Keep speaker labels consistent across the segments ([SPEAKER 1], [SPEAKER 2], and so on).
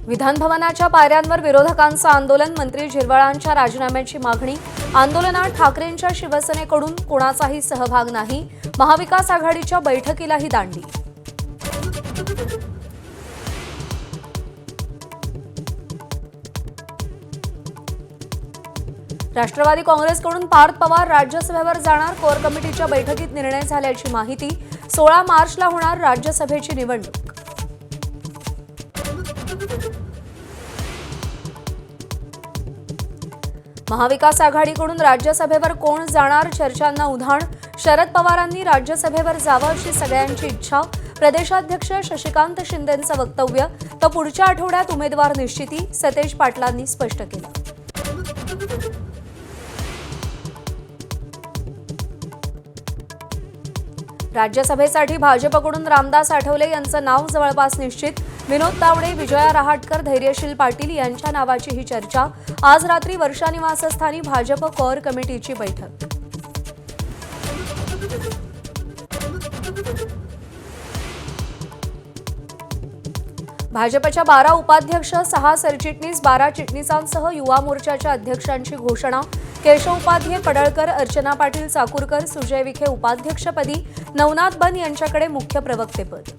[SPEAKER 1] विधान भवनाच्या पायऱ्यांवर विरोधकांचं आंदोलन, मंत्री झिरवाळांच्या राजीनाम्याची मागणी। आंदोलनात ठाकरेंच्या शिवसेनेकडून कोणाचाही सहभाग नाही, महाविकास आघाडीच्या बैठकीलाही दांडी। राष्ट्रवादी काँग्रेसकडून पार्थ पवार राज्यसभेवर जाणार, कोर कमिटीच्या बैठकीत निर्णय झाल्याची माहिती। 16 मार्चला होणार राज्यसभेची निवडणूक। महाविकास आघाडीकडून राज्यसभेवर कोण जाणार, चर्चांना उधाण। शरद पवारांनी राज्यसभेवर जावं अशी सगळ्यांची इच्छा। प्रदेशाध्यक्ष शशिकांत शिंदेंचं वक्तव्य, तर पुढच्या आठवड्यात उमेदवार निश्चिती, सतेज पाटलांनी स्पष्ट केलं। राज्यसभेसाठी भाजपकडून रामदास आठवले यांचं नाव जवळपास निश्चित। विनोद तावडे, विजया रहाटकर, धैर्यशील पाटील यांच्या नावाची ही चर्चा। आज रात्री वर्षा निवासस्थानी भाजप कोर कमिटीची बैठक। भाजपच्या 12 उपाध्यक्ष, 6 सरचिटणीस, 12 चिटणीसांसह युवा मोर्चाच्या अध्यक्षांची घोषणा। केशव उपाध्ये, पडळकर, अर्चना पाटील चाकूरकर, सुजय विखे उपाध्यक्षपदी, नवनाथ बन यांच्याकडे मुख्य प्रवक्तेपद।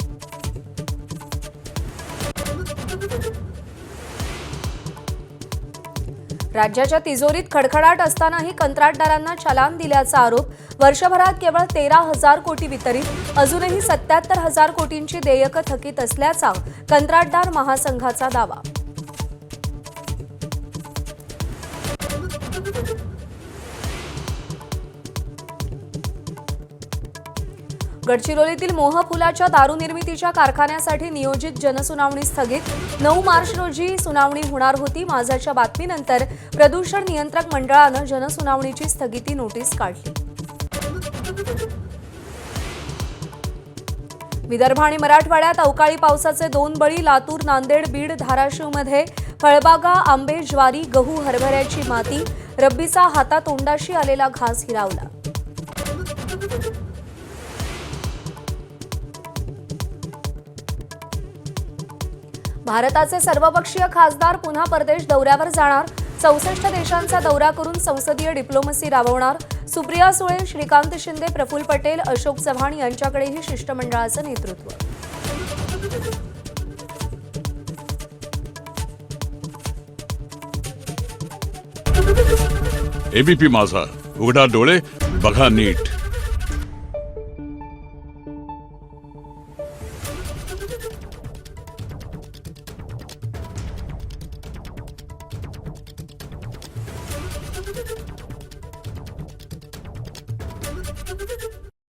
[SPEAKER 1] राज्याच्या तिजोरीत खडखडाट असतानाही कंत्राटदारांना चलान दिल्याचा आरोप। वर्षभरात केवळ 13,000 कोटी वितरित, अजूनही 77,000 कोटींची देयकं थकीत असल्याचा कंत्राटदार महासंघाचा दावा। गडचिरोलीतील मोहफुलाच्या दारू निर्मितीच्या कारखान्यासाठी नियोजित जनसुनावणी स्थगित। 9 मार्च रोजी सुनावणी होणार होती, माझ्याच्या बातमीनंतर प्रदूषण नियंत्रक मंडळानं जनसुनावणीची स्थगिती नोटीस काढली। विदर्भ आणि मराठवाड्यात अवकाळी पावसाचे 2 बळी, लातूर, नांदेड, बीड, धाराशिवमध्ये फळबागा, आंबे, ज्वारी, गहू, हरभऱ्याची माती, रब्बीचा हातातोंडाशी आलेला घास हिरावला। भारताचे सर्वपक्षीय खासदार पुन्हा परदेश दौऱ्यावर जाणार। 64 देशांचा दौरा करून संसदीय डिप्लोमसी राबवणार। सुप्रिया सुळे, श्रीकांत शिंदे, प्रफुल्ल पटेल, अशोक चव्हाण यांच्याकडेही शिष्टमंडळाचं नेतृत्व।
[SPEAKER 2] एबीपी माझा, उघडा डोळे बघा नीट।